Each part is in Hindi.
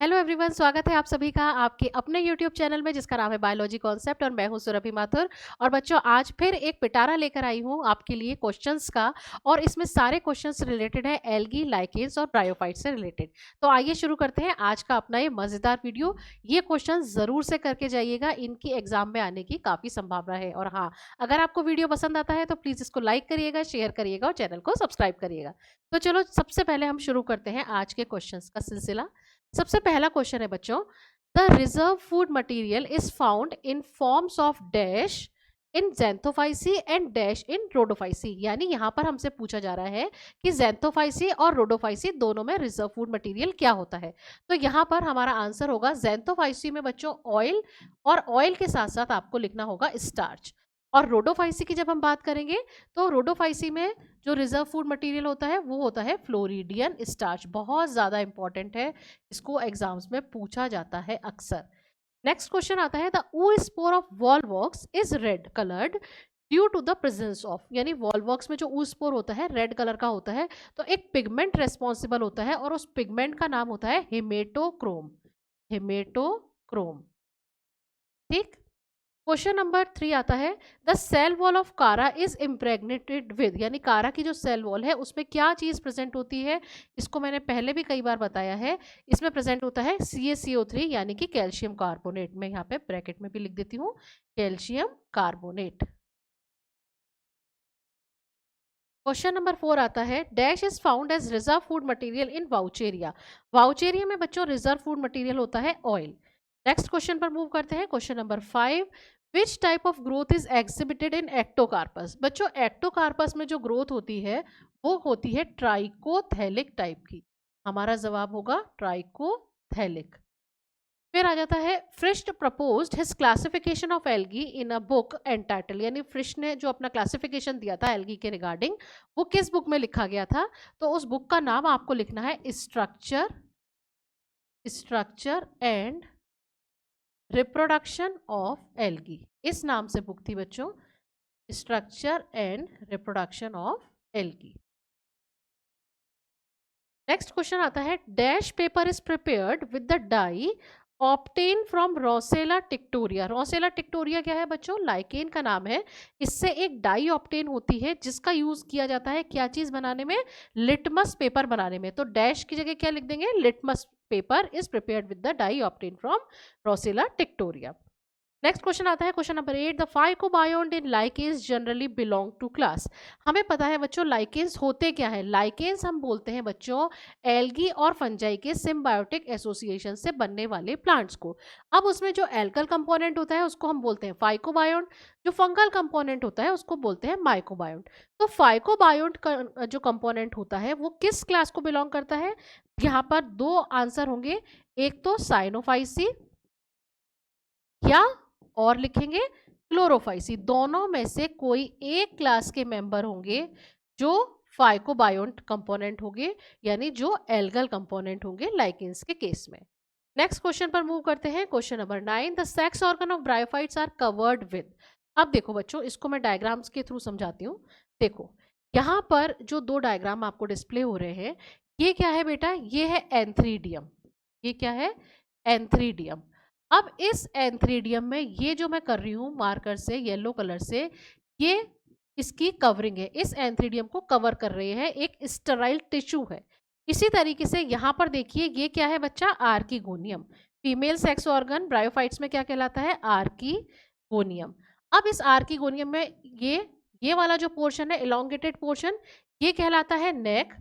हेलो एवरीवन, स्वागत है आप सभी का आपके अपने यूट्यूब चैनल में जिसका नाम है बायोलॉजी कॉन्सेप्ट और मैं हूं सुरभि माथुर। और बच्चों, आज फिर एक पिटारा लेकर आई हूं आपके लिए क्वेश्चंस का। और इसमें सारे क्वेश्चंस रिलेटेड है एल्गी, लाइकेन्स और ब्रायोफाइट से रिलेटेड। तो आइए शुरू करते हैं आज का अपना ये मजेदार वीडियो। ये क्वेश्चन जरूर से करके जाइएगा, इनकी एग्जाम में आने की काफी संभावना है। और हाँ, अगर आपको वीडियो पसंद आता है तो प्लीज इसको लाइक करिएगा, शेयर करिएगा और चैनल को सब्सक्राइब करिएगा। तो चलो, सबसे पहले हम शुरू करते हैं आज के क्वेश्चन का सिलसिला। सबसे पहला क्वेश्चन है बच्चों, the reserve food material is found in forms of dash in xanthophyceae and dash in rhodophyceae. यानी यहाँ पर हमसे पूछा जा रहा है कि ज़ैंथोफाइसी और रोडोफाइसी दोनों में रिजर्व फूड मटेरियल क्या होता है। तो यहाँ पर हमारा आंसर होगा ज़ैंथोफाइसी में बच्चों ऑयल, और ऑयल के साथ साथ आपको लिखना होगा स्टार्च। और रोडोफाइसी की जब हम बात करेंगे तो रोडोफाइसी में जो रिजर्व फूड मटेरियल होता है वो होता है फ्लोरिडियन स्टार्च। बहुत ज़्यादा इंपॉर्टेंट है, इसको एग्जाम्स में पूछा जाता है अक्सर। नेक्स्ट क्वेश्चन आता है, the oospore of Volvox is red coloured due to the presence of. यानी वॉलवॉक्स में जो ऊ स्पोर होता है रेड कलर का होता है, तो एक पिगमेंट रेस्पॉन्सिबल होता है और उस पिगमेंट का नाम होता है हेमेटोक्रोम। हेमेटोक्रोम, ठीक। क्वेश्चन नंबर 3 आता है, द सेल वॉल ऑफ कारा इज इम्प्रेग्नेटेड विद। यानी कारा की जो सेल वॉल है उसमें क्या चीज प्रेजेंट होती है, इसको मैंने पहले भी कई बार बताया है। इसमें प्रेजेंट होता है CaCO3 यानी कि कैल्शियम कार्बोनेट। मैं यहाँ पे ब्रैकेट में भी लिख देती हूँ, कैल्शियम कार्बोनेट। क्वेश्चन नंबर 4 आता है, dash is found as reserve food material in Vaucheria. Vaucheria में बच्चों रिजर्व फूड मटेरियल होता है ऑयल। नेक्स्ट क्वेश्चन पर मूव करते हैं, question number 5, which type of growth is exhibited in Ectocarpus. बच्चों, एक्टोकार्पस में जो ग्रोथ होती है वो होती है ट्राइकोथैलिक टाइप की। हमारा जवाब होगा ट्राइकोथैलिक। फिर आ जाता है, Fritsch proposed his classification of algae in a book and title. यानी फ्रिस्ट ने जो अपना क्लासिफिकेशन दिया था एल्गी के रिगार्डिंग, वो किस बुक में लिखा गया था। तो उस बुक का नाम आपको लिखना है structure structure and reproduction of algae. इस नाम से बुक थी बच्चों, structure and reproduction of algae. Next question आता है, dash paper is prepared with the dye obtain from Roccella tinctoria. Roccella tinctoria क्या है बच्चों, लाइकेन का नाम है। इससे एक डाई ऑप्टेन होती है जिसका यूज किया जाता है क्या चीज बनाने में, लिटमस पेपर बनाने में। तो डैश की जगह क्या लिख देंगे, litmus paper is prepared with the dye obtain from Roccella tinctoria. Next question आता है, question number 8, the phycobiont in lichens generally belong to class. हमें पता है बच्चों लाइकेन्स होते क्या है। लाइकेन्स हम बोलते हैं बच्चों एल्गी और फंजाई के सिम्बायोटिक एसोसिएशन से बनने वाले प्लांट्स को। अब उसमें जो एल्कल कंपोनेंट होता है उसको हम बोलते हैं फाइकोबायोन्ट, जो फंगल कंपोनेंट होता है उसको बोलते हैं माइकोबायोन्ट। तो फाइकोबायोन्ट का जो कंपोनेंट होता है वो किस क्लास को बिलोंग करता है। यहाँ पर दो आंसर होंगे, एक तो साइनोफाइसी या और लिखेंगे क्लोरोफाइसी। दोनों में से कोई एक क्लास के मेंबर होंगे जो फाइकोबायोन्ट कंपोनेंट होंगे, यानी जो एल्गल कंपोनेंट होंगे लाइकेन्स के केस में। नेक्स्ट क्वेश्चन पर मूव करते हैं, question number 9, the sex organ of bryophytes are covered with. अब देखो बच्चों, इसको मैं डायग्राम्स के थ्रू समझाती हूँ। देखो, यहाँ पर जो दो डायग्राम आपको डिस्प्ले हो रहे हैं, ये क्या है बेटा, ये है एंथ्रीडियम। ये क्या है, एंथ्रीडियम। अब इस एंथ्रीडियम में ये जो मैं कर रही हूँ मार्कर से येलो कलर से, ये इसकी कवरिंग है। इस एंथ्रीडियम को कवर कर रहे हैं एक स्टेराइल टिश्यू है। इसी तरीके से यहाँ पर देखिए, ये क्या है बच्चा, archegonium. Female sex organ bryophytes में क्या कहलाता है, आर्कीगोनियम। अब इस आर्कीगोनियम में ये वाला जो पोर्शन है, इलोंगेटेड पोर्शन, ये कहलाता है नेक।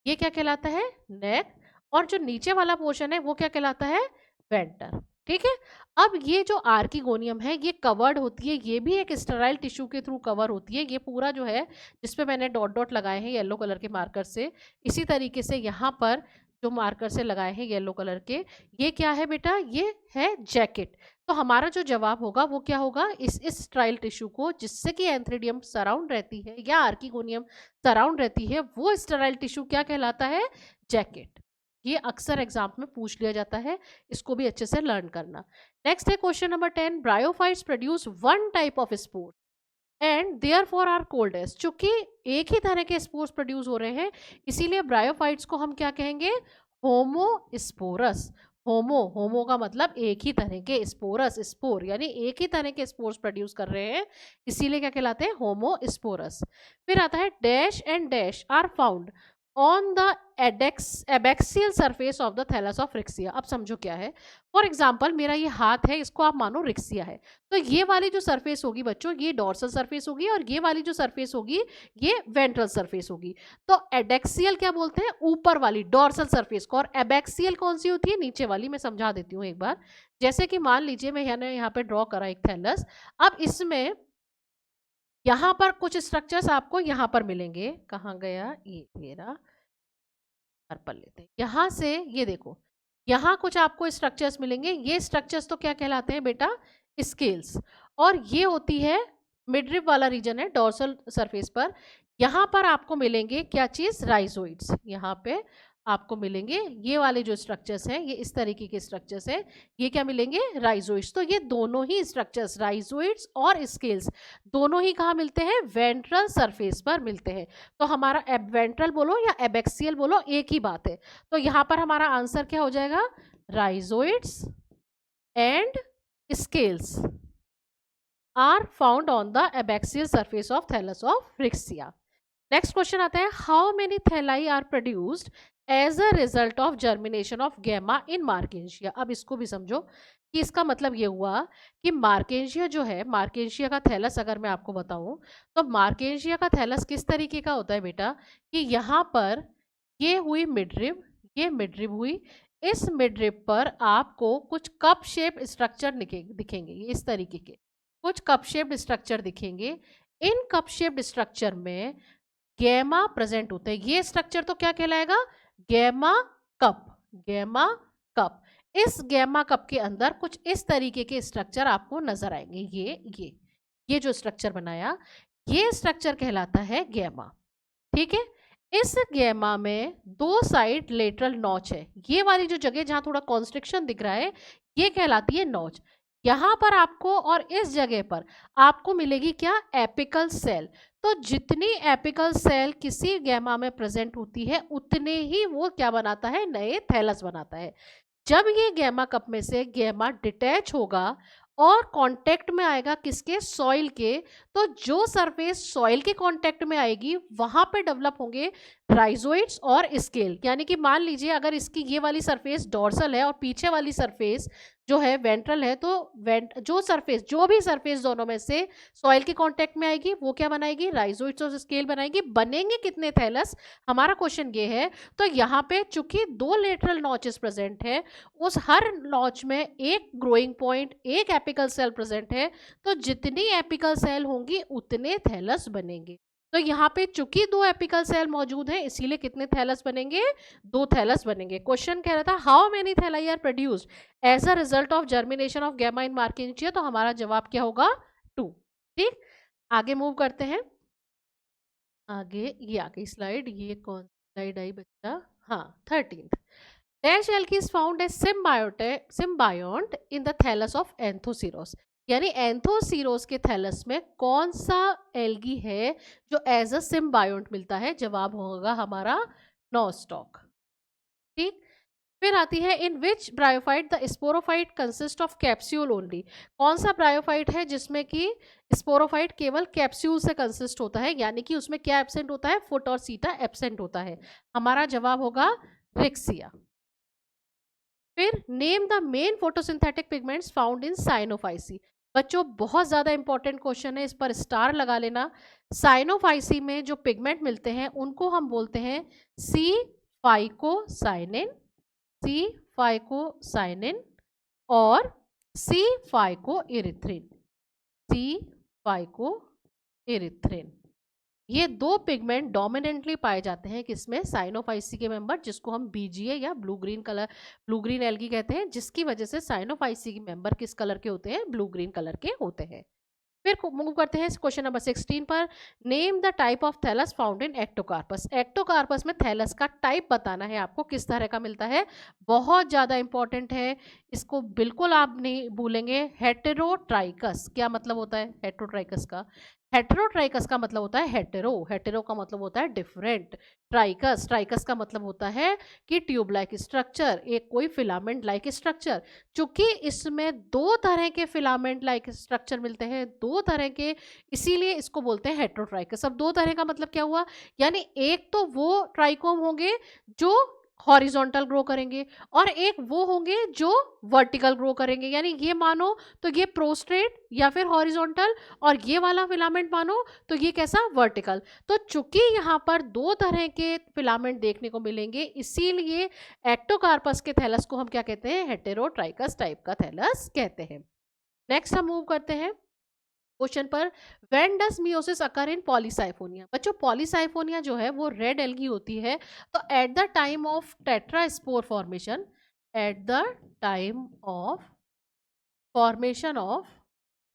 ये क्या कहलाता है, नेक। और जो नीचे वाला पोर्शन है वो क्या कहलाता है, वेंटर। ठीक है। अब ये जो आर्कीगोनियम है ये कवर्ड होती है, ये भी एक स्टेराइल टिश्यू के थ्रू कवर होती है। ये पूरा जो है जिसपे मैंने डॉट डॉट लगाए हैं येलो कलर के मार्कर से, इसी तरीके से यहाँ पर जो मार्कर से लगाए हैं येलो कलर के, ये क्या है बेटा, ये है जैकेट। तो हमारा जो जवाब होगा वो क्या होगा, इस स्टेराइल टिश्यू को जिससे कि एंथ्रीडियम सराउंड रहती है या आर्कीगोनियम सराउंड रहती है, वो स्टेराइल टिश्यू क्या कहलाता है, जैकेट। ये अक्सर एग्जाम में पूछ लिया जाता है, इसको भी अच्छे से लर्न करना। नेक्स्ट है question number 10, bryophytes produce one type of spore and therefore are called as. चूंकि एक ही तरह के स्पोर्स प्रोड्यूस हो रहे हैं, इसीलिए ब्रायोफाइट्स को हम क्या कहेंगे, होमोस्पोरस। होमो, होमो का मतलब एक ही तरह के, स्पोरस स्पोर यानी एक ही तरह के स्पोर्स प्रोड्यूस कर रहे हैं, इसीलिए क्या कहलाते हैं, होमो स्पोरस। फिर आता है dash and dash are found on the abaxial surface of the thallus of Riccia. अब समझो क्या है। फॉर एग्जाम्पल मेरा ये हाथ है, इसको आप मानो रिक्सिया है, तो ये वाली जो सरफेस होगी बच्चों, ये डॉर्सल सरफेस होगी, और ये वाली जो सरफेस होगी ये वेंट्रल सरफेस होगी। तो एडेक्सियल क्या बोलते हैं, ऊपर वाली डॉर्सल सरफेस को, और एबैक्सियल कौन सी होती है, नीचे वाली। मैं समझा देती हूँ एक बार। जैसे कि मान लीजिए मैंने यहाँ पे ड्रॉ करा एक थैलस। अब इसमें यहाँ पर कुछ स्ट्रक्चर्स आपको यहाँ पर मिलेंगे। कहाँ गया ये मेरा, पर्पल लेते हैं यहाँ से। ये देखो, यहाँ कुछ आपको स्ट्रक्चर्स मिलेंगे। ये स्ट्रक्चर्स तो क्या कहलाते हैं बेटा, स्केल्स। और ये होती है मिडरिब वाला रीजन है डॉर्सल सरफेस पर। यहाँ पर आपको मिलेंगे क्या चीज, राइजोइड्स। यहाँ पे आपको मिलेंगे ये वाले जो स्ट्रक्चर्स हैं, ये इस तरीके के स्ट्रक्चर्स हैं, ये क्या मिलेंगे, राइजोइड्स। तो ये दोनों ही स्ट्रक्चर्स, राइजोइड्स और स्केल्स, दोनों ही कहाँ मिलते हैं, वेंट्रल सरफेस पर मिलते हैं। तो हमारा वेंट्रल बोलो या एबैक्सियल बोलो, एक ही बात है। तो यहाँ पर हमारा आंसर क्या हो जाएगा, rhizoids and scales are found on the abaxial surface of thallus of Riccia. Next question आता है, how many thalli are produced as a result of germination of gemma in Marchantia. अब इसको भी समझो कि इसका मतलब ये हुआ कि मार्केंशिया जो है, मार्केंशिया का थैलस अगर मैं आपको बताऊं, तो मार्केंशिया का थैलस किस तरीके का होता है बेटा, कि यहाँ पर ये हुई मिडरिब, ये मिडरिब हुई, इस मिडरिब पर आपको कुछ कप शेप स्ट्रक्चर दिखेंगे, ये इस तरीके के कुछ कप शेप्ड स्ट्रक्चर दिखेंगे। इन कप शेप्ड स्ट्रक्चर में गैमा प्रेजेंट होते हैं। ये स्ट्रक्चर तो क्या कहलाएगा, गैमा कप, गैमा कप। इस गैमा कप के अंदर कुछ इस तरीके के स्ट्रक्चर आपको नजर आएंगे। ये जो स्ट्रक्चर बनाया, ये स्ट्रक्चर कहलाता है गैमा। ठीक है, इस गैमा में दो साइड लेटरल नॉच है। ये वाली जो जगह जहां थोड़ा कॉन्स्ट्रिक्शन दिख रहा है, ये कहलाती है नॉच। यहां पर आपको और इस जगह पर आपको मिलेगी क्या, एपिकल सेल। तो जितनी एपिकल सेल किसी गैमा में प्रेजेंट होती है, उतने ही वो क्या बनाता है, नए थैलस बनाता है। जब ये गैमा कप में से गैमा डिटैच होगा और कांटेक्ट में आएगा किसके, सॉइल के, तो जो सरफेस सॉइल के कांटेक्ट में आएगी वहां पे डेवलप होंगे राइजोइड्स और स्केल। यानी कि मान लीजिए अगर इसकी ये वाली सरफेस डॉर्सल है और पीछे वाली सरफेस जो है वेंट्रल है, तो जो भी सरफेस दोनों में से सॉइल के कांटेक्ट में आएगी वो क्या बनाएगी, राइजोइड्स और स्केल बनाएगी। बनेंगे कितने थैलस, हमारा क्वेश्चन ये है। तो यहाँ पे चूंकि दो लेटरल नॉचेस प्रेजेंट है, उस हर नॉच में एक ग्रोइंग पॉइंट, एक एपिकल सेल प्रेजेंट है, तो जितनी एपिकल सेल होंगी उतने थैलस बनेंगे। तो यहाँ पे चूंकि दो एपिकल सेल मौजूद हैं, इसीलिए कितने थैलस बनेंगे, दो थैलस बनेंगे। क्वेश्चन कह रहा था how many thalli are produced as a result of germination of gemma in Marchantia, तो हमारा जवाब क्या होगा, 2। ठीक, आगे मूव करते हैं। आगे ये आगे स्लाइड, ये कौन स्लाइड आई बच्चा, हाँ 13th। Dash algae is found as symbiont in the thallus of Anthoceros. यानी एंथोसीरोस के थैलस में कौन सा एल्गी है जो एज अ सिम्बायोंट मिलता है, जवाब होगा हमारा नॉस्टॉक। ठीक, फिर आती है in which bryophyte the sporophyte consist of capsule only. कौन सा ब्रायोफाइट है जिसमें कि स्पोरोफाइट केवल कैप्सूल से कंसिस्ट होता है, यानी कि उसमें क्या एब्सेंट होता है, फुट और सीटा एब्सेंट होता है। हमारा जवाब होगा रिक्सिया। फिर name the main photosynthetic pigments found in Cyanophyceae. बच्चों बहुत ज्यादा इंपॉर्टेंट क्वेश्चन है, इस पर स्टार लगा लेना। साइनोफाइसी में जो पिगमेंट मिलते हैं उनको हम बोलते हैं सी फाइकोसाइनिन, सी फाइकोसाइनिन और सी फाइकोइरिथ्रिन, सी फाइकोइरिथ्रिन। ये दो पिगमेंट डोमिनेंटली पाए जाते हैं किसमें, साइनोफाइसी के मेंबर, जिसको हम बीजीए या ब्लू ग्रीन एल्गी कहते हैं, जिसकी वजह से साइनोफाइसी के मेंबर किस कलर के होते हैं, ब्लू ग्रीन कलर के होते हैं। फिर मूव करते हैं क्वेश्चन नंबर 16 पर। Name the type of thallus found in Ectocarpus. Ectocarpus में थैलस का टाइप बताना है आपको, किस तरह का मिलता है, बहुत ज्यादा इंपॉर्टेंट है, इसको बिल्कुल आप नहीं भूलेंगे। हेटेरोट्राइकस, क्या मतलब होता है हेटेरोट्राइकस का, हेटेरोट्राइकस का मतलब होता है हेटेरो, हेटेरो का मतलब होता है डिफरेंट, ट्राइकस, ट्राइकस का मतलब होता है कि ट्यूब लाइक स्ट्रक्चर, एक कोई फिलामेंट लाइक स्ट्रक्चर। चूंकि इसमें दो तरह के फिलामेंट लाइक स्ट्रक्चर मिलते हैं, दो तरह के, इसीलिए इसको बोलते हैं हेटेरोट्राइकस। अब दो तरह का मतलब क्या हुआ, यानी एक तो वो ट्राइकोम होंगे जो हॉरिजॉन्टल ग्रो करेंगे, और एक वो होंगे जो वर्टिकल ग्रो करेंगे। यानी ये मानो तो ये प्रोस्ट्रेट या फिर हॉरिजॉन्टल, और ये वाला फिलामेंट मानो तो ये कैसा, वर्टिकल। तो चूंकि यहाँ पर दो तरह के फिलामेंट देखने को मिलेंगे, इसीलिए एक्टोकार्पस के थैलस को हम क्या कहते हैं, हेटेरोट्राइकस टाइप का थैलस कहते हैं। नेक्स्ट हम मूव करते हैं क्वेश्चन पर, when does meiosis occur in Polysiphonia. बच्चों पॉलीसाइफोनिया जो है वो रेड एल्गी होती है, तो at the time of tetraspore formation, at the time of formation of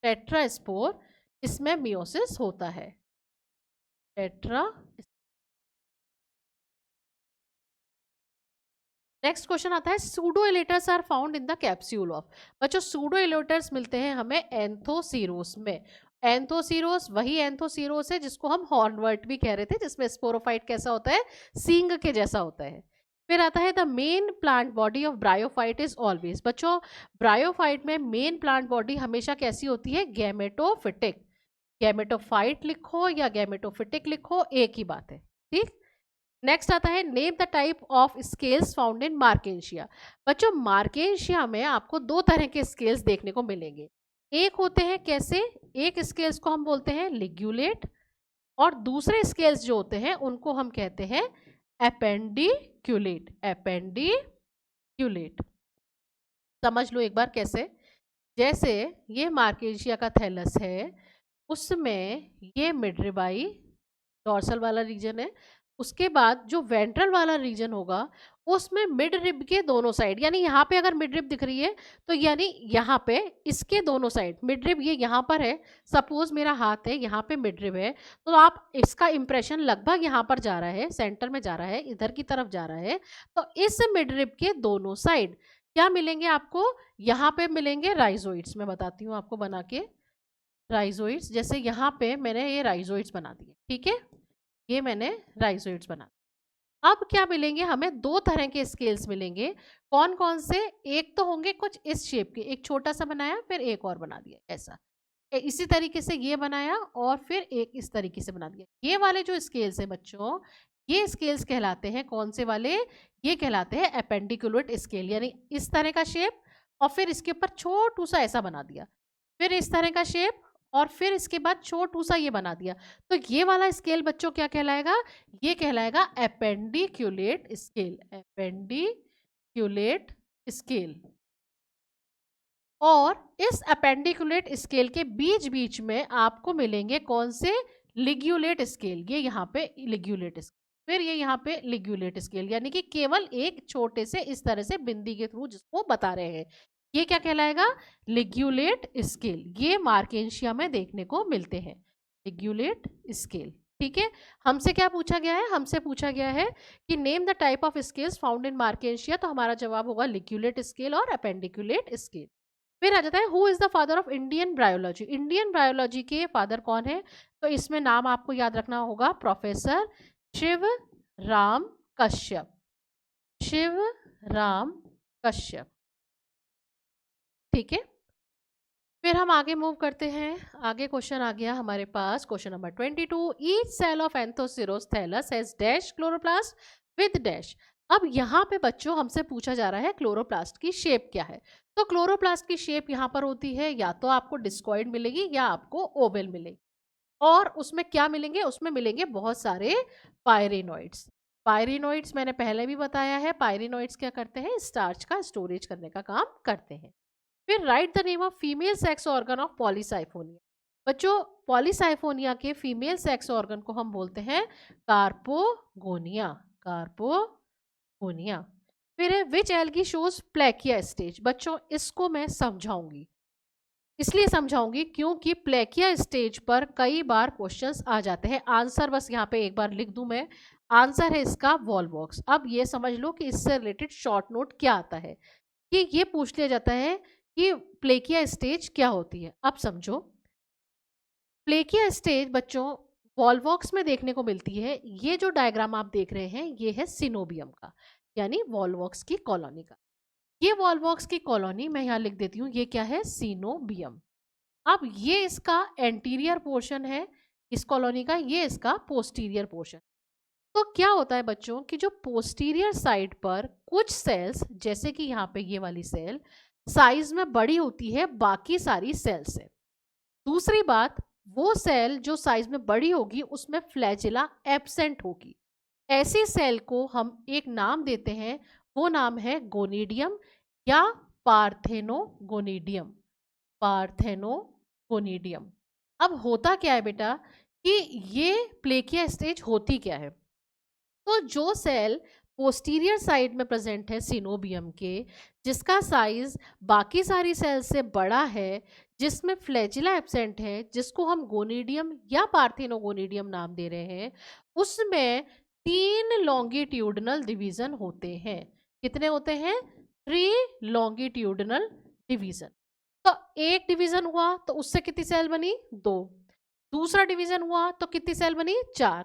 tetraspore, इसमें मियोसिस होता है। टेट्रा, नेक्स्ट क्वेश्चन आता है, pseudo elaters are found in the capsule of. बच्चों सूडो एलेटर्स मिलते हैं हमें एंथोसीरोस में। एंथोसीरोस वही एंथोसीरोस है जिसको हम हॉर्नवर्ट भी कह रहे थे, जिसमें स्पोरोफाइट कैसा होता है, सींग के जैसा होता है। फिर आता है the main plant body of bryophyte is always. बच्चों ब्रायोफाइट में मेन प्लांट बॉडी हमेशा कैसी होती है, गैमेटोफिटिक। गैमेटोफाइट लिखो या गैमेटोफिटिक लिखो, एक ही बात है, ठीक। नेक्स्ट आता है, name the type of scales found in मार्केशिया। बच्चों मार्केशिया में आपको दो तरह के स्केल्स देखने को मिलेंगे। एक होते हैं कैसे, एक स्केल्स को हम बोलते हैं लिग्यूलेट, और दूसरे स्केल्स जो होते हैं उनको हम कहते हैं एपेंडिक्यूलेट। एपेंडिक्यूलेट समझ लो एक बार कैसे, जैसे ये मार्केशिया का थैलस है, उसमें ये मिडरिबाई डॉर्सल वाला रीजन है, उसके बाद जो वेंट्रल वाला रीजन होगा उसमें मिड रिब के दोनों साइड, यानी यहाँ पे अगर मिड रिब दिख रही है तो यानी यहाँ पे इसके दोनों साइड मिड रिब, ये यहाँ पर है, सपोज मेरा हाथ है यहाँ पे मिड रिब है, तो आप इसका इंप्रेशन लगभग यहाँ पर जा रहा है, सेंटर में जा रहा है, इधर की तरफ जा रहा है। तो इस मिड रिब के दोनों साइड क्या मिलेंगे आपको, यहाँ पे मिलेंगे राइजोइड्स। मैं बताती हूँ आपको बना के, राइजोइड्स, जैसे यहाँ पे मैंने ये राइजोइड्स बना दिए, ठीक है, ये मैंने राइजोइड्स बना। अब क्या मिलेंगे हमें, दो तरह के स्केल्स मिलेंगे। कौन कौन से, एक तो होंगे कुछ इस शेप के, एक छोटा सा बनाया फिर एक और बना दिया ऐसा, इसी तरीके से ये बनाया और फिर एक इस तरीके से बना दिया। ये वाले जो स्केल्स है बच्चों, ये स्केल्स कहलाते हैं कौन से वाले, ये कहलाते हैं एपेंडिकुलेट स्केल, यानी इस तरह का शेप और फिर इसके ऊपर छोटू सा ऐसा बना दिया, फिर इस तरह का शेप और फिर इसके बाद छोटू सा ये बना दिया। तो ये वाला स्केल बच्चों क्या कहलाएगा, ये कहलाएगा एपेंडिक्यूलेट स्केल। एपेंडिक्यूलेट स्केल। और इस एपेंडिकुलेट स्केल के बीच बीच में आपको मिलेंगे कौन से, लिग्यूलेट स्केल। ये यहाँ पे लिग्यूलेट स्केल, फिर ये यहाँ पे लिग्यूलेट स्केल, यानी कि केवल एक छोटे से इस तरह से बिंदी के थ्रू जिसको बता रहे हैं, ये क्या कहलाएगा, लिग्यूलेट स्केल। ये मार्केशिया में देखने को मिलते हैं, लिग्यूलेट स्केल, ठीक है। हमसे क्या पूछा गया है, हमसे पूछा गया है कि name the type of scales found in मार्केशिया, तो हमारा जवाब होगा लिग्यूलेट स्केल और एपेंडिकुलेट स्केल। फिर आ जाता है, who is the father of Indian bryology. Indian bryology के फादर कौन है, तो इसमें नाम आपको याद रखना होगा, प्रोफेसर शिव राम कश्यप। शिव राम कश्यप, ठीक है। फिर हम आगे मूव करते हैं, आगे क्वेश्चन आ गया हमारे पास, question number 22, each cell of Anthoceros thallus has dash chloroplast with dash. अब यहाँ पे बच्चों हमसे पूछा जा रहा है क्लोरोप्लास्ट की शेप क्या है। तो क्लोरोप्लास्ट की शेप यहाँ पर होती है, या तो आपको डिस्कॉइड मिलेगी या आपको ओवल मिलेगी, और उसमें क्या मिलेंगे, उसमें मिलेंगे बहुत सारे पायरेनोइड्स। पायरेनोइड्स मैंने पहले भी बताया है, पायरेनोइड्स क्या करते हैं, स्टार्च का स्टोरेज करने का काम करते हैं। फिर right the name of female sex organ of Polysiphonia. बच्चों पॉलीसाइफोनिया के फीमेल सेक्स ऑर्गन को हम बोलते हैं कार्पोगोनिया। कार्पोगोनिया। फिर है विच एल्गी शोज प्लेकिया स्टेज। बच्चों इसको मैं समझाऊंगी, इसलिए समझाऊंगी क्योंकि प्लेकिया स्टेज पर कई बार क्वेश्चंस आ जाते हैं। आंसर बस यहाँ पे एक बार लिख दूं मैं, आंसर है इसका वॉलबॉक्स। अब ये समझ लो कि इससे रिलेटेड शॉर्ट नोट क्या आता है, कि ये पूछ लिया जाता है कि प्लेकिया स्टेज क्या होती है। अब समझो, प्लेकिया स्टेज बच्चों वॉल्वॉक्स में देखने को मिलती है। ये जो डायग्राम आप देख रहे हैं ये है सिनोबियम का, यानी वॉल्वॉक्स की कॉलोनी का। ये वॉल्वॉक्स की कॉलोनी मैं यहाँ लिख देती हूँ, ये क्या है, सिनोबियम। अब ये इसका एंटीरियर पोर्शन है इस कॉलोनी का, ये इसका पोस्टीरियर पोर्शन। तो क्या होता है बच्चों कि जो पोस्टीरियर साइड पर कुछ सेल्स, जैसे कि यहाँ पे ये वाली सेल साइज में बड़ी होती है बाकी सारी सेल से। दूसरी बात, वो सेल जो साइज में बड़ी होगी उसमें फ्लैजिला एब्सेंट होगी। ऐसी सेल को हम एक नाम देते हैं, वो नाम है गोनिडियम या पार्थेनोगोनिडियम। पार्थेनोगोनिडियम। अब होता क्या है बेटा कि ये प्लेकिया स्टेज होती क्या है। तो जो सेल पोस्टीरियर साइड में प्रेजेंट है सिनोबियम के, जिसका साइज बाकी सारी सेल से बड़ा है, जिसमें फ्लैजिला एब्सेंट है, जिसको हम गोनिडियम या पार्थिनोगोनिडियम नाम दे रहे हैं, उसमें 3 लॉन्गिट्यूडनल डिवीजन होते हैं। कितने होते हैं? 3 लॉन्गिट्यूडनल डिवीजन। तो एक डिवीजन हुआ तो उससे कितनी सेल बनी? 2। दूसरा डिवीजन हुआ तो कितनी सेल बनी? 4।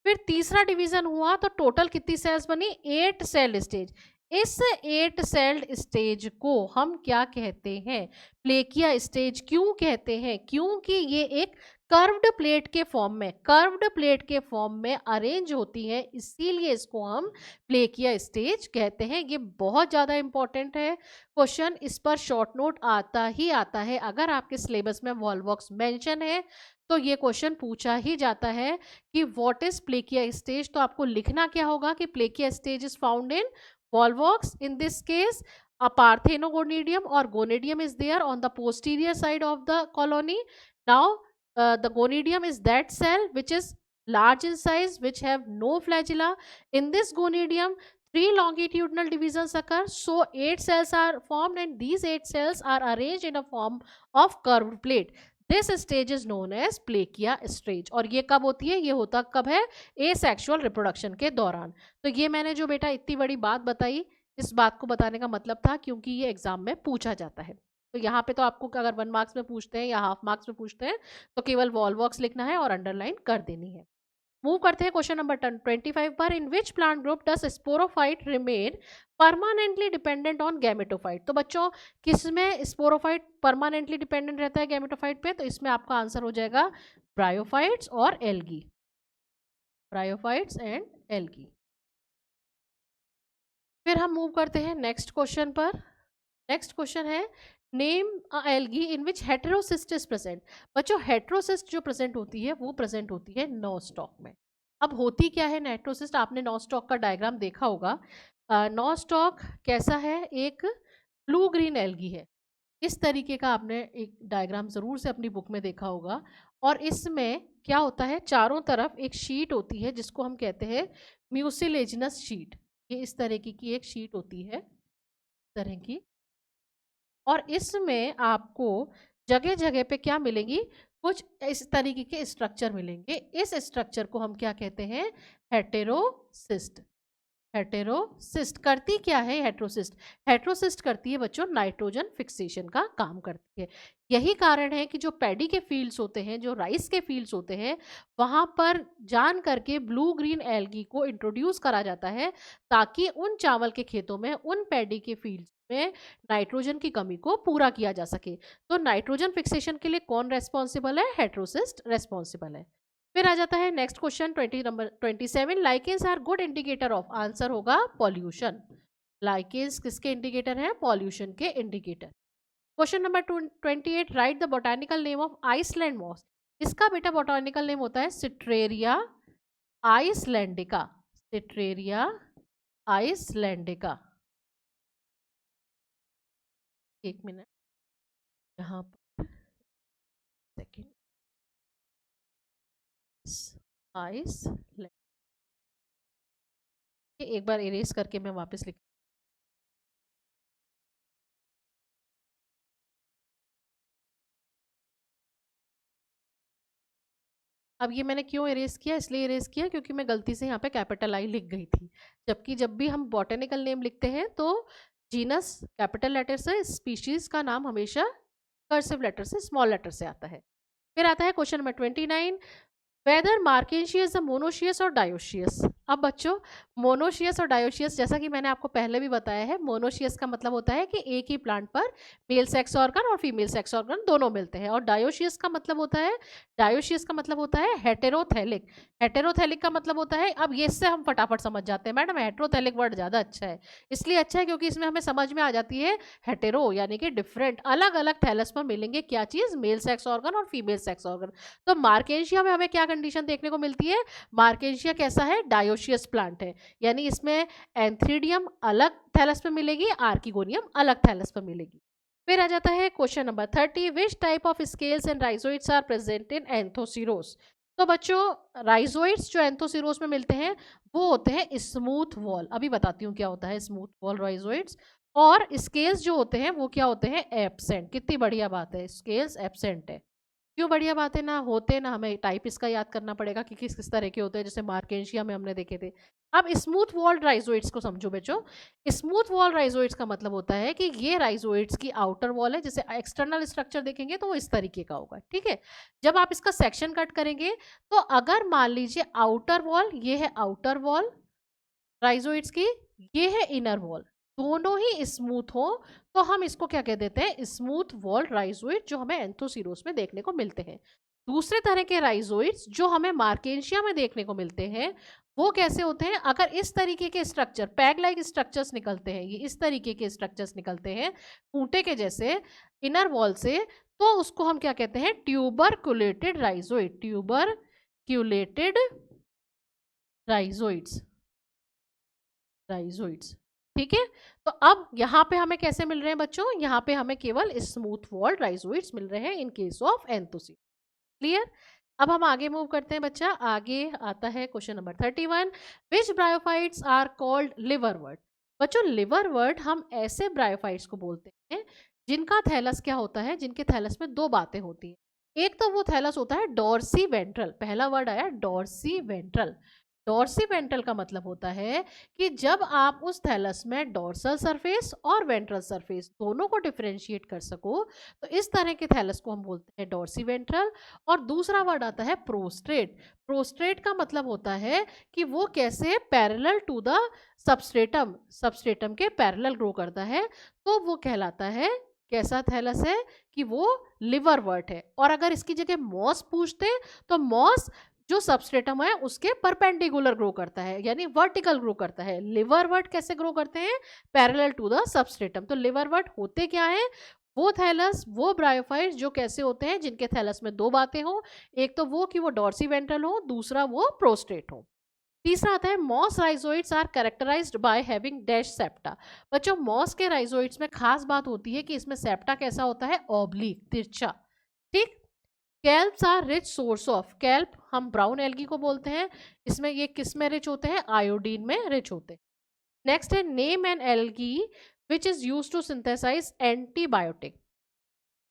फिर तीसरा डिवीजन हुआ तो टोटल कितनी सेल्स बनी? 8 सेल स्टेज। इस 8 सेल्ड स्टेज को हम क्या कहते हैं? प्लेकिया स्टेज। क्यों कहते हैं? क्योंकि ये एक कर्व्ड प्लेट के फॉर्म में अरेंज होती है, इसीलिए इसको हम प्लेकिया स्टेज कहते हैं। ये बहुत ज्यादा इंपॉर्टेंट है क्वेश्चन, इस पर शॉर्ट नोट आता ही आता है। अगर आपके सिलेबस में वॉल्वॉक्स मेंशन है तो ये क्वेश्चन पूछा ही जाता है कि व्हाट इज प्लेकिया स्टेज। तो आपको लिखना क्या होगा कि plakea stage is found in Volvox. In this case a parthenogonadium or gonidium is there on the posterior side of the colony. Now the gonidium is that cell which is large in size, which have no flagella. In this gonidium 3 longitudinal divisions occur, so 8 cells are formed and these 8 cells are arranged in a form of curved plate. This stage is known as plakea stage. और ये कब होती है? ये होता कब है? एसेक्सुअल रिप्रोडक्शन के दौरान। तो ये मैंने जो बेटा इतनी बड़ी बात बताई, इस बात को बताने का मतलब था क्योंकि ये एग्जाम में पूछा जाता है। तो यहाँ पे तो आपको अगर 1 मार्क्स में पूछते हैं या हाफ मार्क्स में पूछते हैं तो केवल वॉल्वॉक्स लिखना है और अंडरलाइन कर देनी है। मूव करते हैं क्वेश्चन नंबर 25 पर। In which plant group does sporophyte remain permanently dependent on gametophyte. तो बच्चों किसमें स्पोरोफाइट परमानेंटली डिपेंडेंट रहता है गैमेटोफाइट पे? तो इसमें आपका आंसर हो जाएगा ब्रायोफाइट्स और एल्गी। Bryophytes and algae. फिर हम मूव करते हैं नेक्स्ट क्वेश्चन पर। नेक्स्ट क्वेश्चन है name algae in which heterocyst is present. बच्चों हेटेरोसिस्ट जो प्रेजेंट होती है वो प्रेजेंट होती है नोस्टॉक में। अब होती क्या है हेटेरोसिस्ट? आपने नोस्टॉक का डायग्राम देखा होगा। नोस्टॉक कैसा है? एक ब्लू ग्रीन एल्गी है। इस तरीके का आपने एक डायग्राम जरूर से अपनी बुक में देखा होगा। और इसमें क्या होता है, चारों तरफ एक शीट होती है जिसको हम कहते हैं म्यूसिलेजिनस शीट। ये इस तरीके की एक शीट होती है, तरह की। और इसमें आपको जगह जगह पे क्या मिलेंगी? कुछ इस तरीके के स्ट्रक्चर मिलेंगे। इस स्ट्रक्चर को हम क्या कहते हैं? हेटेरोसिस्ट। हेटेरोसिस्ट करती क्या है? हेटेरोसिस्ट हेटेरोसिस्ट करती है बच्चों नाइट्रोजन फिक्सेशन का काम करती है। यही कारण है कि जो पैडी के फील्ड्स होते हैं, जो राइस के फील्ड्स होते हैं, वहां पर जान करके ब्लू ग्रीन एल्गी को इंट्रोड्यूस करा जाता है ताकि उन चावल के खेतों में, उन पैडी के फील्ड्स में नाइट्रोजन की कमी को पूरा किया जा सके। तो नाइट्रोजन फिक्सेशन के लिए कौन रेस्पॉन्सिबल है? हेटेरोसिस्ट रेस्पॉन्सिबल है। फिर आ जाता है next question 27। Lichens are good indicator of. Answer होगा पॉल्यूशन। लाइकेंस किसके इंडिकेटर है? पॉल्यूशन के indicator. Question number 28। Write the botanical name of Iceland moss. इसका बेटा बोटानिकल नेम होता है सिट्रेरिया आइसलैंडिका। सिट्रेरिया आइसलैंडिका। एक मिनट यहाँ पर, सेकेंड। आइसलैंड, एक बार इरेज करके मैं वापस लिख। अब ये मैंने क्यों इरेज किया? इसलिए इरेज किया क्योंकि मैं गलती से यहाँ पे कैपिटल आई लिख गई थी। जबकि जब भी हम बॉटेनिकल नेम लिखते हैं तो जीनस कैपिटल लेटर से, स्पीशीज का नाम हमेशा कर्सिव लेटर से, स्मॉल लेटर से आता है। फिर आता है क्वेश्चन नंबर 29, वेदर मार्केशियस मोनोशियस और डायोशियस। अब बच्चों, मोनोशियस और डायोशियस जैसा कि मैंने आपको पहले भी बताया है, मोनोशियस का मतलब होता है कि एक ही प्लांट पर मेल सेक्स ऑर्गन और फीमेल सेक्स ऑर्गन दोनों मिलते हैं, और डायोशियस का मतलब होता है हेटेरोथैलिक। हेटेरोथैलिक का मतलब होता है, अब ये इससे हम फटाफट समझ जाते हैं, मैडम हेटेरोथैलिक वर्ड ज़्यादा अच्छा है, इसलिए अच्छा है क्योंकि इसमें हमें समझ में आ जाती है हेटेरो यानी कि डिफरेंट, अलग अलग थैलस में मिलेंगे क्या चीज़, मेल सेक्स ऑर्गन और फीमेल सेक्स ऑर्गन। तो मार्केशिया में हमें क्या कंडीशन देखने को मिलती है, मार्केशिया कैसा है, डायोशियस प्लांट है, यानी इसमें एंथ्रीडियम अलग थैलस में मिलेगी, आर्किगोनियम अलग थैलस में मिलेगी। फिर आ जाता है question number 30, which type of scales and rhizoids are present in Anthoceros. तो बच्चों, राइजोइड्स जो एंथोसिरोस में मिलते हैं वो होते हैं स्मूथ वॉल, अभी बताती हूँ क्या होता है स्मूथ वॉल राइजोइड्स, और स्केल्स जो होते हैं वो क्या होते हैं, एब्सेंट। कितनी बढ़िया बात है, स्केल्स एब्सेंट है, क्यों बढ़िया बात है, ना होते ना हमें टाइप इसका याद करना पड़ेगा कि किस किस तरह के होते हैं, जैसे मार्केशिया में हमने देखे थे। अब स्मूथ वॉल राइजोइड्स को समझो बच्चों। स्मूथ वॉल राइजोइड्स का मतलब होता है कि ये राइजोइड्स की आउटर वॉल है, जैसे एक्सटर्नल स्ट्रक्चर देखेंगे तो वो इस तरीके का होगा, ठीक है। जब आप इसका सेक्शन कट करेंगे तो अगर मान लीजिए आउटर वॉल, ये है आउटर वॉल राइजोइड्स की, ये है इनर वॉल, दोनों ही स्मूथ हो तो हम इसको क्या कह देते हैं, स्मूथ वॉल राइजोइड, जो हमें एंथोसिरोस में देखने को मिलते हैं। दूसरे तरह के राइजोइड्स जो हमें मार्केशिया में देखने को मिलते हैं वो कैसे होते हैं, अगर इस तरीके के स्ट्रक्चर, पैग लाइक स्ट्रक्चर्स निकलते हैं, ये इस तरीके के स्ट्रक्चर्स निकलते हैं खूंटे के जैसे इनर वॉल से, तो उसको हम क्या कहते हैं, ट्यूबरकुलेटेड राइजोइड, ट्यूबरक्यूलेटेड राइजोइड्स, राइजोइड्स, ठीक है। तो अब यहाँ पे हमें कैसे मिल रहे हैं बच्चों, यहाँ पे हमें केवल स्मूथ वॉल्ड राइजोइड्स मिल रहे हैं इन केस ऑफ एंथोसिस, क्लियर। अब हम आगे मूव करते हैं बच्चा, आगे आता है question number 31, which bryophytes are called liverwort. बच्चों, लिवरवर्ट हम ऐसे ब्रायोफाइट्स को बोलते हैं जिनका थैलस क्या होता है, जिनके थैलस में दो बातें होती हैं। एक तो वो थैलस होता है डॉर्सी वेंट्रल, पहला वर्ड आया डॉर्सी वेंट्रल। डॉर्सी वेंट्रल का मतलब होता है कि जब आप उस थैलस में डॉर्सल सरफेस और वेंट्रल सरफेस दोनों को डिफरेंशिएट कर सको, तो इस तरह के थैलस को हम बोलते हैं डॉर्सी वेंट्रल। और दूसरा वर्ड आता है प्रोस्ट्रेट। प्रोस्ट्रेट का मतलब होता है कि वो कैसे parallel to the substratum, substratum के पैरेलल ग्रो करता है, तो वो कहलाता है कैसा थैलस है, कि वो लिवरवर्ट है। और अगर इसकी जगह मॉस पूछते तो मॉस जो सबस्ट्रेटम है उसके परपेंडिकुलर ग्रो करता है, यानी वर्टिकल ग्रो करता है। लिवरवर्ट कैसे ग्रो करते हैं, पैरेलल टू द सबस्ट्रेटम। तो लिवरवर्ट होते क्या है, वो थैलस, वो ब्रायोफाइट्स जो कैसे होते हैं, जिनके थैलस में दो बातें हो, एक तो वो कि वो डॉर्सी वेंट्रल हो, दूसरा वो प्रोस्ट्रेट हो। तीसरा आता है moss rhizoids are characterized by having dash septa. बच्चों, मॉस के राइजोइड्स में खास बात होती है कि इसमें सेप्टा कैसा होता है, ऑब्लिक, तिरछा, ठीक। Kelps are rich source of, kelp हम ब्राउन एल्गी को बोलते हैं, इसमें ये किस में रिच होते हैं, आयोडीन में रिच होते हैं। नेक्स्ट है name an algae which is use to synthesize antibiotic.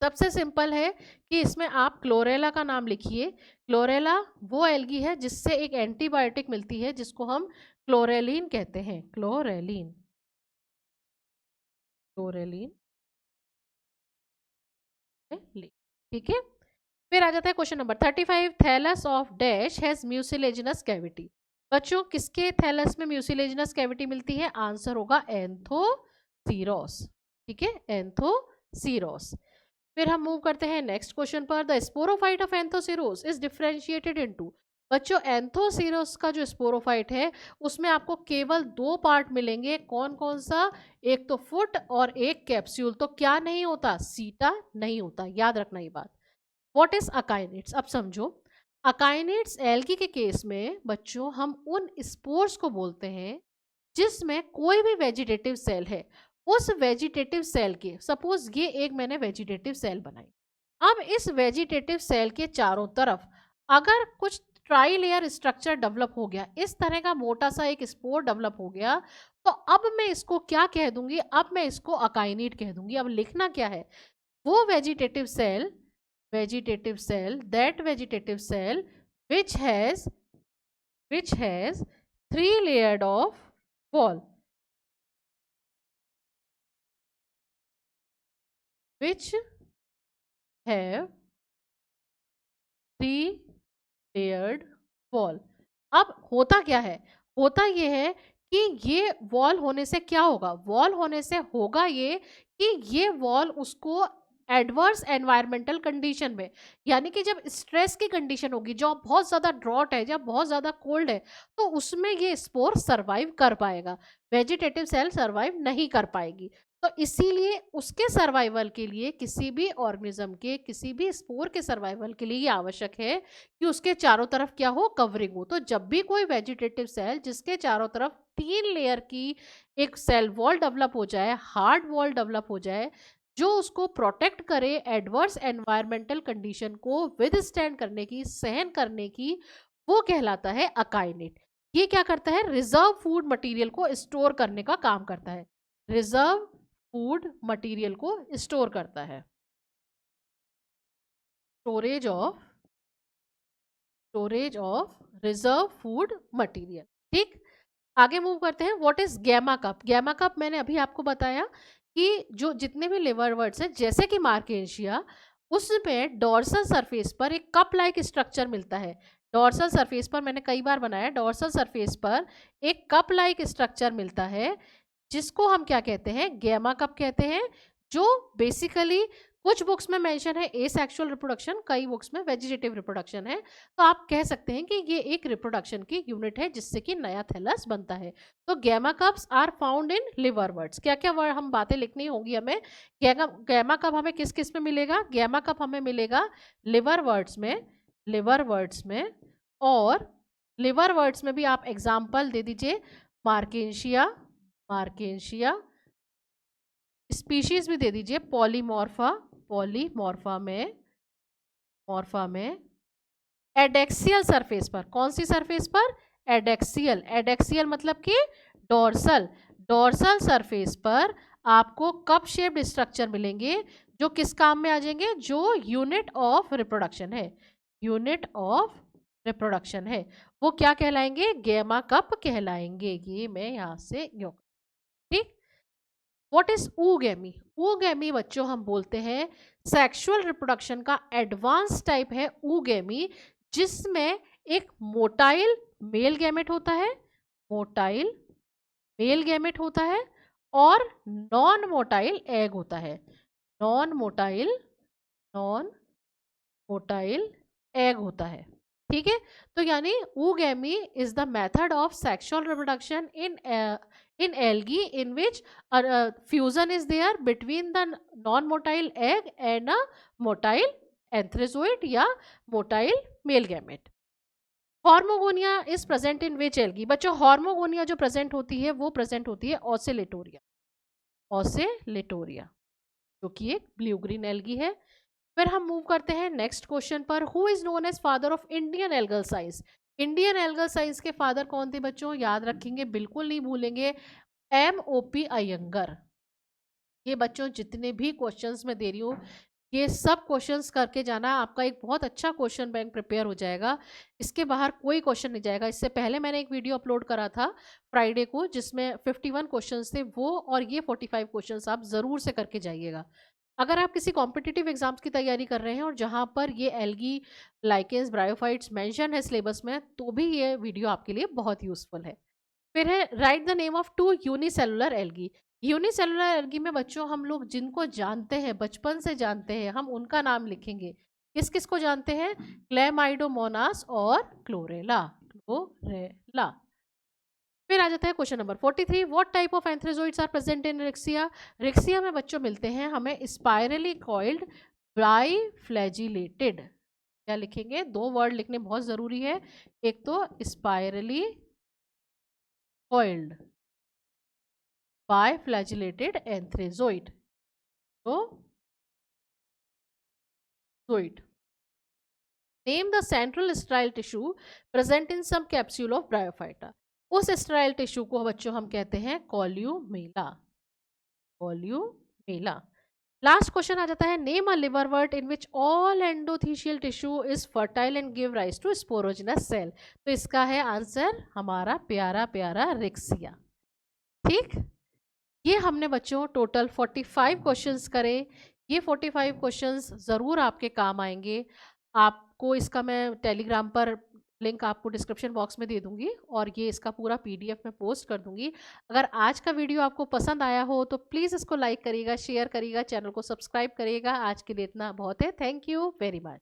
सबसे सिंपल है कि इसमें आप क्लोरेला का नाम लिखिए। क्लोरेला वो एल्गी है जिससे एक एंटीबायोटिक मिलती है जिसको हम क्लोरेलिन कहते हैं, क्लोरेलिन, क्लोरेलिन, ठीक है। फिर आ जाता है question number 35, thallus of dash has mucilaginous cavity. बच्चों, किसके थैलस में म्यूसिलेजिनस कैविटी मिलती है, आंसर होगा एंथोसीरोस, ठीक है, एंथोसीरोस। फिर हम मूव करते हैं नेक्स्ट क्वेश्चन पर, the sporophyte of Anthoceros is differentiated into. बच्चों, एंथोसिरोस का जो स्पोरोफाइट है उसमें आपको केवल दो पार्ट मिलेंगे, कौन कौन सा, एक तो फुट और एक कैप्सूल। तो क्या नहीं होता, सीटा नहीं होता, याद रखना ये बात। व्हाट इज अकाइनेट्स, अब समझो। अकाइनेट्स एल्गी के केस में बच्चों हम उन स्पोर्स को बोलते हैं जिसमें कोई भी वेजिटेटिव सेल है, उस वेजिटेटिव सेल के, सपोज ये एक मैंने वेजिटेटिव सेल बनाई, अब इस वेजिटेटिव सेल के चारों तरफ अगर कुछ ट्राई लेयर स्ट्रक्चर डेवलप हो गया, इस तरह का मोटा सा एक स्पोर डेवलप हो गया, तो अब मैं इसको क्या कह दूंगी, अब मैं इसको अकाइनेट कह दूंगी। अब लिखना क्या है, वो vegetative cell, vegetative cell, that vegetative cell which has three layered of wall, which have 3 layered wall. अब होता क्या है, होता ये है कि ये वॉल होने से क्या होगा, वॉल होने से होगा ये कि ये वॉल उसको एडवर्स एनवायरमेंटल कंडीशन में, यानी कि जब स्ट्रेस की कंडीशन होगी, जब बहुत ज़्यादा ड्रॉट है, जब बहुत ज़्यादा कोल्ड है, तो उसमें ये स्पोर सर्वाइव कर पाएगा, वेजिटेटिव सेल सर्वाइव नहीं कर पाएगी। तो इसीलिए उसके सर्वाइवल के लिए, किसी भी ऑर्गेनिज्म के, किसी भी स्पोर के सर्वाइवल के लिए ये आवश्यक है कि उसके चारों तरफ क्या हो, कवरिंग हो। तो जब भी कोई वेजिटेटिव सेल जिसके चारों तरफ 3 लेयर की एक सेल वॉल डेवलप हो जाए, हार्ड वॉल डेवलप हो जाए, जो उसको प्रोटेक्ट करे एडवर्स एनवायरमेंटल कंडीशन को विदस्टैंड करने की, सहन करने की, वो कहलाता है अकाइनेट। ये क्या करता है, रिजर्व फूड मटेरियल को स्टोर करने का काम करता है, रिजर्व फूड मटेरियल को स्टोर करता है, storage of reserve food material. ठीक, आगे मूव करते हैं। What is gemma cup? Gemma cup मैंने अभी आपको बताया कि जो जितने भी लिवरवर्ट्स हैं, जैसे कि मार्केशिया, उसमें डॉर्सल सरफेस पर एक कप लाइक स्ट्रक्चर मिलता है। डॉर्सल सरफेस पर मैंने कई बार बनाया, डॉर्सल सरफेस पर एक कप लाइक स्ट्रक्चर मिलता है, जिसको हम क्या कहते हैं, गैमा कप कहते हैं, जो बेसिकली कुछ बुक्स में मेंशन है एसेक्सुअल रिप्रोडक्शन, कई बुक्स में वेजिटेटिव रिप्रोडक्शन है। तो आप कह सकते हैं कि ये एक रिप्रोडक्शन की यूनिट है जिससे कि नया थैलस बनता है। तो gemma cups are found in liverworts. क्या क्या वर्ड हम बातें लिखनी होंगी हमें, गैमा कप हमें किस किस में मिलेगा, गैमा कप हमें मिलेगा लिवरवर्ट्स में, लिवरवर्ट्स में, और लिवरवर्ट्स में भी आप एग्जाम्पल दे दीजिए, मार्केशिया, मार्केशिया, स्पीशीज भी दे दीजिए, पॉलीमॉर्फा, पॉलीमॉर्फा में, मॉर्फा में, एडेक्सियल सरफेस पर, कौन सी सरफेस पर, एडेक्सियल, एडेक्सियल मतलब कि डॉर्सल, डॉर्सल सरफेस पर आपको कप शेप्ड स्ट्रक्चर मिलेंगे, जो किस काम में आ जाएंगे, जो यूनिट ऑफ रिप्रोडक्शन है, यूनिट ऑफ रिप्रोडक्शन है, वो क्या कहलाएंगे, गैमा कप कहलाएंगे। ये मैं यहाँ से, ठीक। What is oogammy? oogammy बच्चों हम बोलते हैं सेक्सुअल रिप्रोडक्शन का एडवांस टाइप है oogammy, जिसमें एक मोटाइल मेल गैमेट होता है, मोटाइल मेल गैमेट होता है, और नॉन मोटाइल एग होता है, non motile, non motile egg होता है। ठीक है, तो यानी oogammy is the method of sexual reproduction in algae in which fusion is there between the non-motile egg and a motile anthrazoid या motile male gamete. Hormogonia is present in which algae? बच्चों हॉर्मोगोनिया जो प्रेजेंट होती है वो प्रेजेंट होती है ऑसिलेटोरिया, ऑसिलेटोरिया, जो कि एक ब्लू ग्रीन एल्गी है। फिर हम मूव करते हैं नेक्स्ट क्वेश्चन पर। Who is known as father of Indian algal science? Indian algal science के फादर कौन थे बच्चों? याद रखेंगे, बिल्कुल नहीं भूलेंगे, MOP अयंगर। ये बच्चों जितने भी क्वेश्चंस मैं दे रही हूँ, ये सब क्वेश्चंस करके जाना, आपका एक बहुत अच्छा क्वेश्चन बैंक प्रिपेयर हो जाएगा, इसके बाहर कोई क्वेश्चन नहीं जाएगा। इससे पहले मैंने एक वीडियो अपलोड करा था फ्राइडे को, जिसमें 51 क्वेश्चंस थे, वो और ये 45 क्वेश्चंस आप ज़रूर से करके जाइएगा। अगर आप किसी कॉम्पिटिटिव एग्जाम्स की तैयारी कर रहे हैं और जहाँ पर ये एल्गी, लाइकेंस, ब्रायोफाइट्स मेंशन है सिलेबस में, तो भी ये वीडियो आपके लिए बहुत यूजफुल है। फिर है right the name of 2 unicellular algae. Unicellular algae में बच्चों हम लोग जिनको जानते हैं, बचपन से जानते हैं, हम उनका नाम लिखेंगे। किस किस को जानते हैं? क्लेमाइडोमोनास और क्लोरेला, क्लोरेला। फिर आ जाता है question number 43। What type of antherozoids are present in Riccia? Riccia में बच्चों मिलते हैं हमें स्पाइरली कॉइल्ड बाइफ्लैजिलेटेड। क्या लिखेंगे? 2 वर्ड लिखने बहुत जरूरी है, एक तो स्पाइरली कॉइल्ड बाइफ्लैजिलेटेड एंथ्रेजोइड, तो zoid. Name the central sterile tissue present in some capsule of Bryophyta. उस स्टेराइल टिश्यू को बच्चों हम कहते हैं कॉल्यूमेला, कॉल्यूमेला। लास्ट क्वेश्चन आ जाता है, name a liverwort in which all endothecial tissue is fertile and give rise to sporogenous cell. तो इसका है आंसर हमारा प्यारा प्यारा रिक्सिया। ठीक, ये हमने बच्चों टोटल 45 क्वेश्चंस करे। ये 45 क्वेश्चंस ज़रूर आपके काम आएंगे। आपको इसका मैं टेलीग्राम पर लिंक आपको डिस्क्रिप्शन बॉक्स में दे दूँगी और ये इसका पूरा पीडीएफ मैं पोस्ट कर दूँगी। अगर आज का वीडियो आपको पसंद आया हो तो प्लीज़ इसको लाइक करिएगा, शेयर करिएगा, चैनल को सब्सक्राइब करिएगा। आज के लिए इतना बहुत है। Thank you very much.